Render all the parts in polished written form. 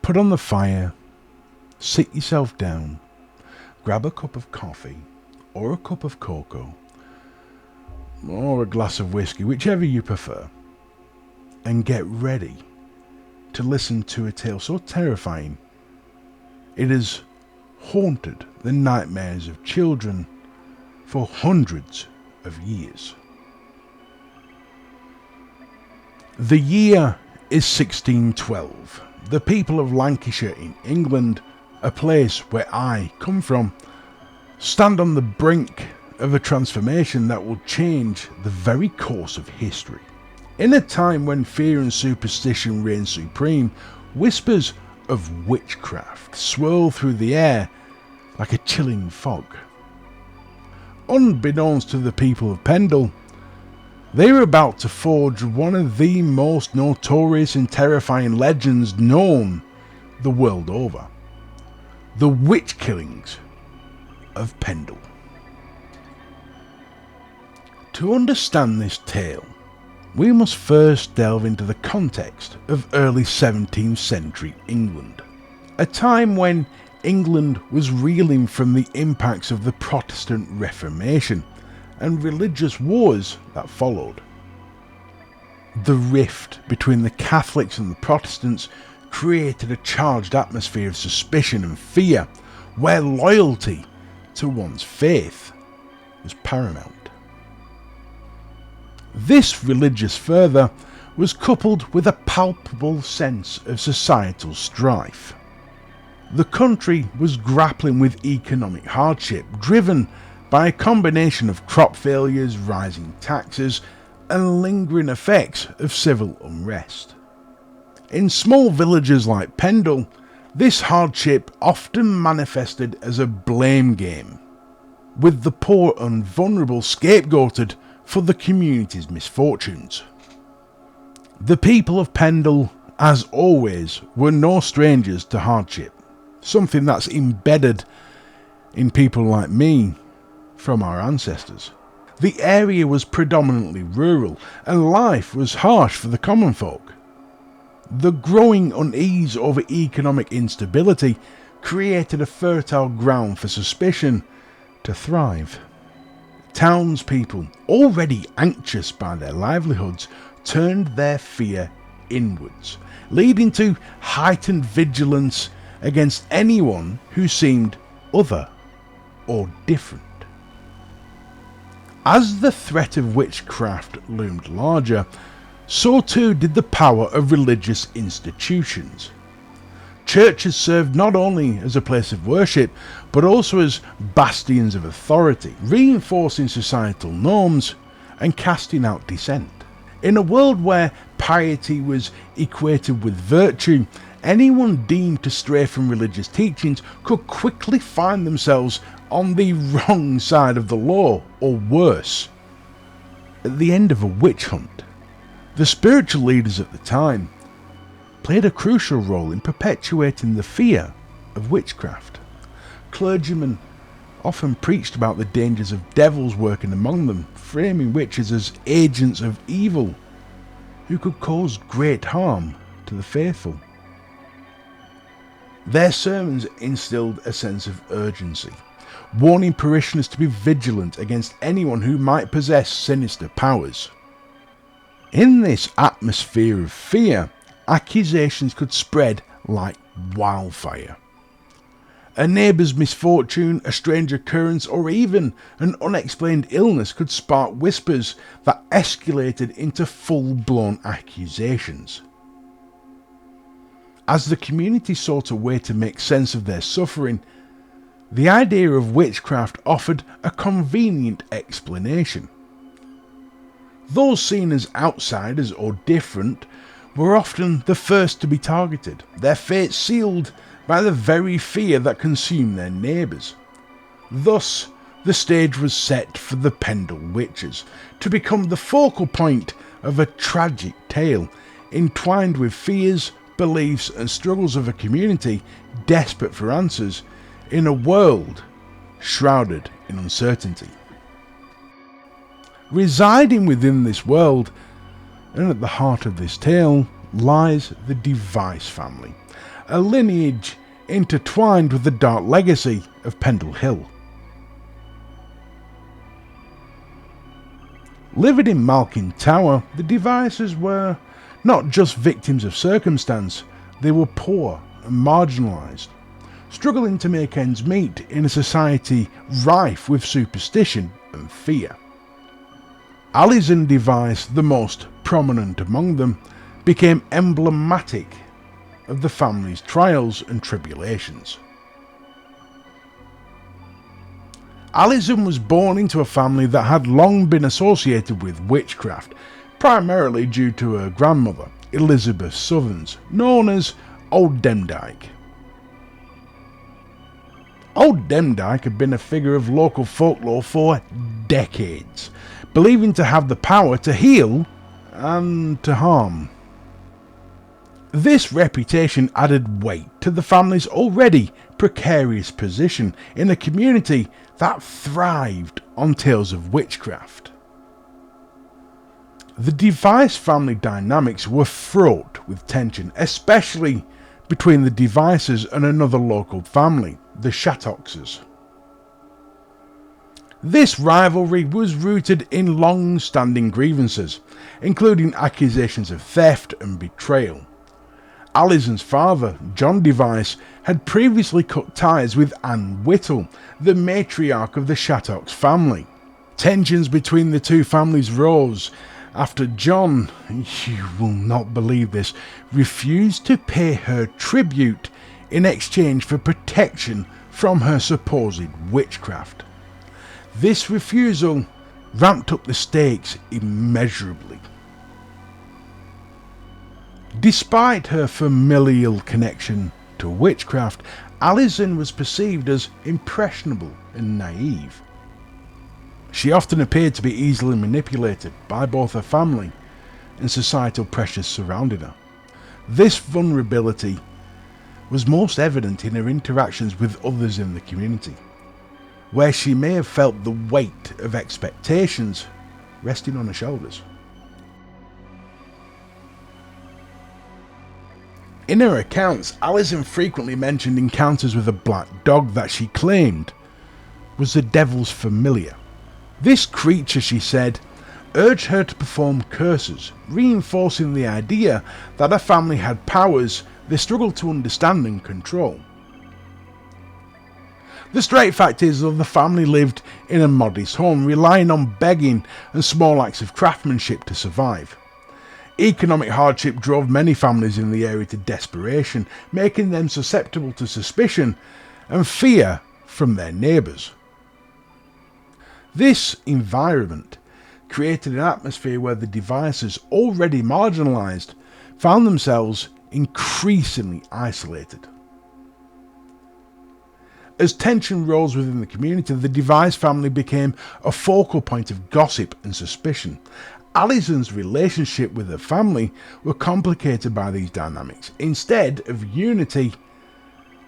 Put on the fire, sit yourself down, grab a cup of coffee or a cup of cocoa or a glass of whiskey, whichever you prefer, and get ready to listen to a tale so terrifying it has haunted the nightmares of children for hundreds of years. The year is 1612. The people of Lancashire in England, a place where I come from, stand on the brink of a transformation that will change the very course of history. In a time when fear and superstition reign supreme, whispers of witchcraft swirl through the air like a chilling fog. Unbeknownst to the people of Pendle, they were about to forge one of the most notorious and terrifying legends known the world over: the witch killings of Pendle. To understand this tale, we must first delve into the context of early 17th century England, a time when England was reeling from the impacts of the Protestant Reformation and religious wars that followed. The rift between the Catholics and the Protestants created a charged atmosphere of suspicion and fear, where loyalty to one's faith was paramount. This religious fervour was coupled with a palpable sense of societal strife. The country was grappling with economic hardship, driven by a combination of crop failures, rising taxes, and lingering effects of civil unrest. In small villages like Pendle, this hardship often manifested as a blame game, with the poor and vulnerable scapegoated for the community's misfortunes. The people of Pendle, as always, were no strangers to hardship, something that's embedded in people like me from our ancestors. The area was predominantly rural, and life was harsh for the common folk. The growing unease over economic instability created a fertile ground for suspicion to thrive. Townspeople, already anxious by their livelihoods, turned their fear inwards, leading to heightened vigilance against anyone who seemed other or different. As the threat of witchcraft loomed larger, so too did the power of religious institutions. Churches served not only as a place of worship, but also as bastions of authority, reinforcing societal norms and casting out dissent. In a world where piety was equated with virtue, anyone deemed to stray from religious teachings could quickly find themselves on the wrong side of the law, or worse, at the end of a witch hunt. The spiritual leaders at the time played a crucial role in perpetuating the fear of witchcraft. Clergymen often preached about the dangers of devils working among them, framing witches as agents of evil who could cause great harm to the faithful. Their sermons instilled a sense of urgency, warning parishioners to be vigilant against anyone who might possess sinister powers. In this atmosphere of fear, accusations could spread like wildfire. A neighbour's misfortune, a strange occurrence, or even an unexplained illness could spark whispers that escalated into full-blown accusations. As the community sought a way to make sense of their suffering, the idea of witchcraft offered a convenient explanation. Those seen as outsiders or different were often the first to be targeted, their fate sealed by the very fear that consumed their neighbours. Thus, the stage was set for the Pendle Witches to become the focal point of a tragic tale, entwined with fears, beliefs and struggles of a community desperate for answers in a world shrouded in uncertainty. Residing within this world, and at the heart of this tale, lies the Device family, a lineage intertwined with the dark legacy of Pendle Hill. Living in Malkin Tower, the Devices were not just victims of circumstance, they were poor and marginalised, struggling to make ends meet in a society rife with superstition and fear. Alison Device, the most prominent among them, became emblematic of the family's trials and tribulations. Alison was born into a family that had long been associated with witchcraft, primarily due to her grandmother, Elizabeth Southerns, known as Old Demdike. Old Demdike had been a figure of local folklore for decades, believing to have the power to heal and to harm. This reputation added weight to the family's already precarious position in a community that thrived on tales of witchcraft. The Device family dynamics were fraught with tension, especially between the Devices and another local family, the Shattoxes. This rivalry was rooted in long-standing grievances, including accusations of theft and betrayal. Alison's father, John Device, had previously cut ties with Anne Whittle, the matriarch of the Shattox family. Tensions between the two families rose after John, you will not believe this, refused to pay her tribute in exchange for protection from her supposed witchcraft. This refusal ramped up the stakes immeasurably. Despite her familial connection to witchcraft, Alison was perceived as impressionable and naive. She often appeared to be easily manipulated by both her family and societal pressures surrounding her. This vulnerability was most evident in her interactions with others in the community, where she may have felt the weight of expectations resting on her shoulders. In her accounts, Alison frequently mentioned encounters with a black dog that she claimed was the devil's familiar. This creature, she said, urged her to perform curses, reinforcing the idea that her family had powers they struggled to understand and control. The straight fact is that the family lived in a modest home, relying on begging and small acts of craftsmanship to survive. Economic hardship drove many families in the area to desperation, making them susceptible to suspicion and fear from their neighbours. This environment created an atmosphere where the Devices, already marginalised, found themselves increasingly isolated. As tension rose within the community, the Device family became a focal point of gossip and suspicion. Alison's relationship with her family were complicated by these dynamics. Instead of unity,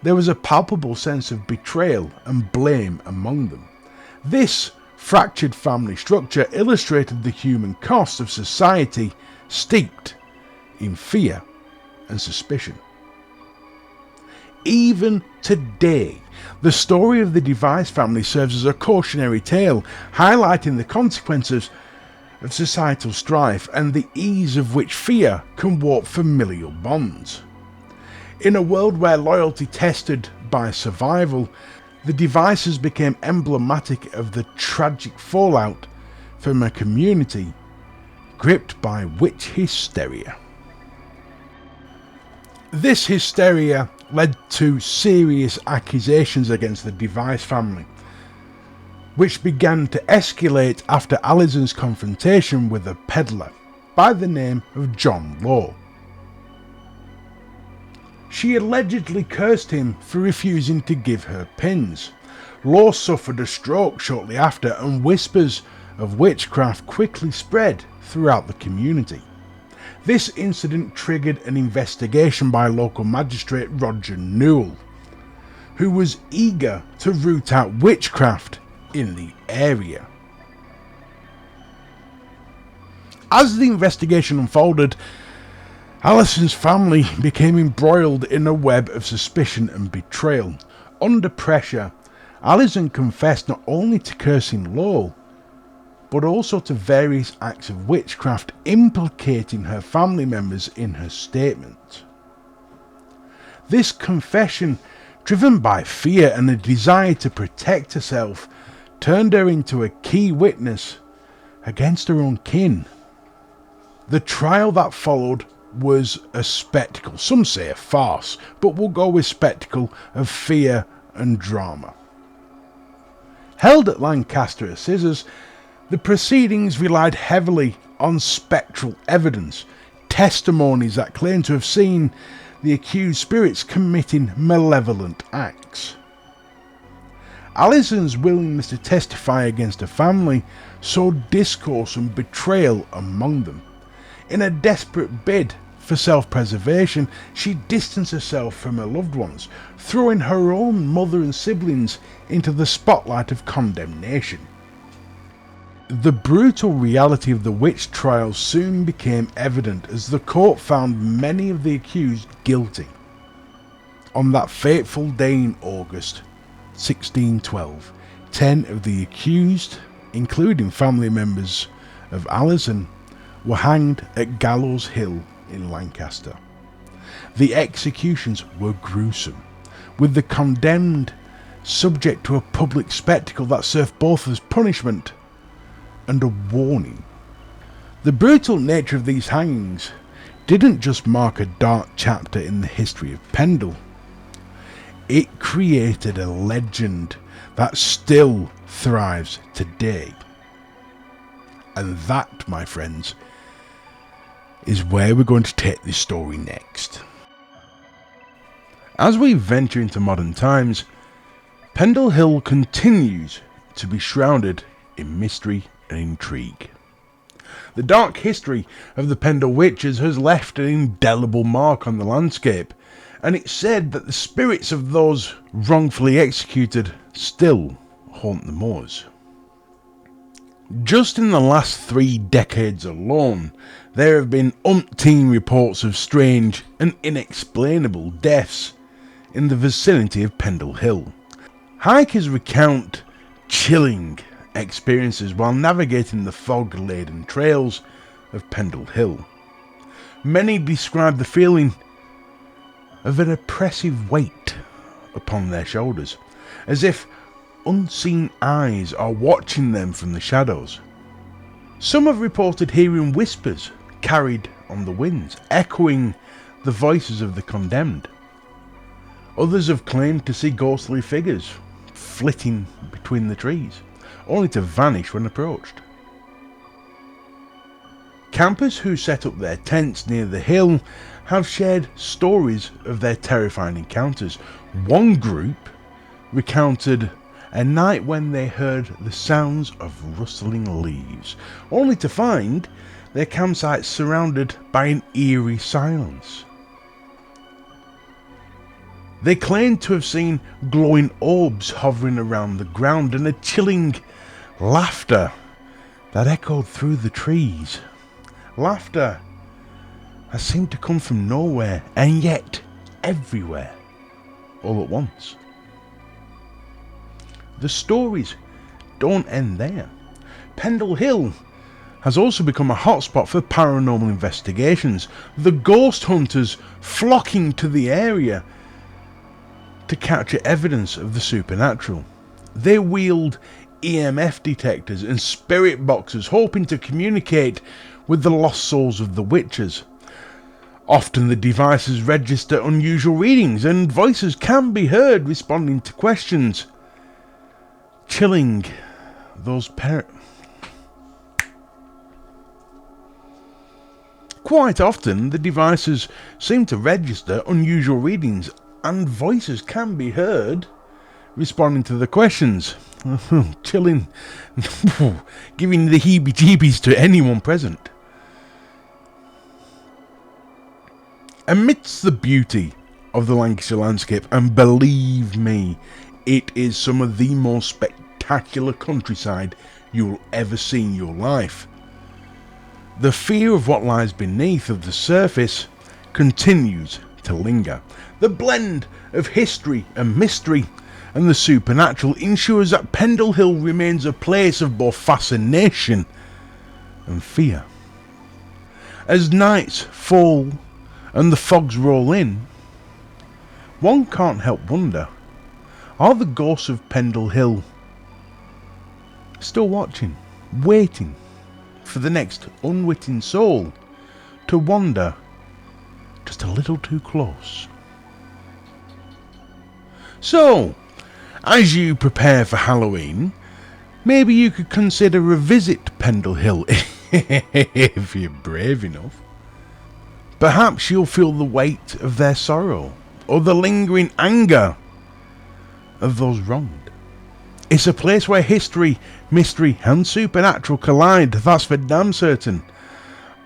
there was a palpable sense of betrayal and blame among them. This fractured family structure illustrated the human cost of society steeped in fear and suspicion. Even today, the story of the Device family serves as a cautionary tale, highlighting the consequences of societal strife and the ease of which fear can warp familial bonds. In a world where loyalty tested by survival, the Devices became emblematic of the tragic fallout from a community gripped by witch hysteria. This hysteria led to serious accusations against the Device family, which began to escalate after Alison's confrontation with a peddler by the name of John Law. She allegedly cursed him for refusing to give her pins. Law suffered a stroke shortly after, and whispers of witchcraft quickly spread throughout the community. This incident triggered an investigation by local magistrate Roger Newell, who was eager to root out witchcraft in the area. As the investigation unfolded, Alison's family became embroiled in a web of suspicion and betrayal. Under pressure, Alison confessed not only to cursing Lowell, but also to various acts of witchcraft implicating her family members in her statement. This confession, driven by fear and a desire to protect herself, turned her into a key witness against her own kin. The trial that followed was a spectacle, some say a farce, but we'll go with spectacle of fear and drama. Held at Lancaster Assizes, the proceedings relied heavily on spectral evidence, testimonies that claim to have seen the accused spirits committing malevolent acts. Alison's willingness to testify against her family sowed discourse and betrayal among them. In a desperate bid for self-preservation, she distanced herself from her loved ones, throwing her own mother and siblings into the spotlight of condemnation. The brutal reality of the witch trials soon became evident as the court found many of the accused guilty. On that fateful day in August 1612, 10 of the accused, including family members of Alison, were hanged at Gallows Hill in Lancaster. The executions were gruesome, with the condemned subject to a public spectacle that served both as punishment and a warning. The brutal nature of these hangings didn't just mark a dark chapter in the history of Pendle. It created a legend that still thrives today. And that, my friends, is where we're going to take this story next. As we venture into modern times, Pendle Hill continues to be shrouded in mystery and intrigue. The dark history of the Pendle Witches has left an indelible mark on the landscape, and it's said that the spirits of those wrongfully executed still haunt the moors. Just in the last 3 decades alone, there have been umpteen reports of strange and inexplainable deaths in the vicinity of Pendle Hill. Hikers recount chilling experiences while navigating the fog-laden trails of Pendle Hill. Many describe the feeling of an oppressive weight upon their shoulders, as if unseen eyes are watching them from the shadows. Some have reported hearing whispers carried on the winds, echoing the voices of the condemned. Others have claimed to see ghostly figures flitting between the trees, only to vanish when approached. Campers who set up their tents near the hill have shared stories of their terrifying encounters. One group recounted a night when they heard the sounds of rustling leaves, only to find their campsite surrounded by an eerie silence. They claimed to have seen glowing orbs hovering around the ground and a chilling laughter that echoed through the trees. Laughter that seemed to come from nowhere and yet everywhere, all at once. The stories don't end there. Pendle Hill has also become a hotspot for paranormal investigations, the ghost hunters flocking to the area to capture evidence of the supernatural. They wield EMF detectors and spirit boxes, hoping to communicate with the lost souls of the witches. Often the devices register unusual readings and voices can be heard responding to questions, chilling those Quite often the devices seem to register unusual readings and voices can be heard responding to the questions. Chilling, giving the heebie-jeebies to anyone present. Amidst the beauty of the Lancashire landscape, and believe me, it is some of the most spectacular countryside you'll ever see in your life, the fear of what lies beneath of the surface continues to linger. The blend of history and mystery and the supernatural ensures that Pendle Hill remains a place of both fascination and fear. As nights fall and the fogs roll in, one can't help wonder, are the ghosts of Pendle Hill still watching, waiting for the next unwitting soul to wander just a little too close? So, as you prepare for Halloween, maybe you could consider a visit to Pendle Hill if you're brave enough. Perhaps you'll feel the weight of their sorrow or the lingering anger of those wronged. It's a place where history, mystery and supernatural collide, that's for damn certain,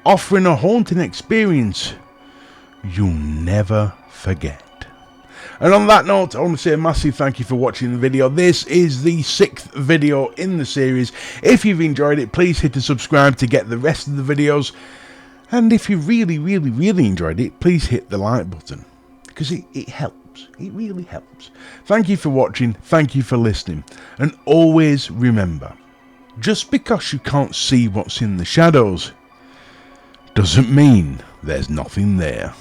offering a haunting experience you'll never forget. And on that note, I want to say a massive thank you for watching the video. This is the 6th video in the series. If you've enjoyed it, please hit the subscribe to get the rest of the videos. And if you really enjoyed it, please hit the like button, because it helps. It really helps. Thank you for watching. Thank you for listening. And always remember, just because you can't see what's in the shadows doesn't mean there's nothing there.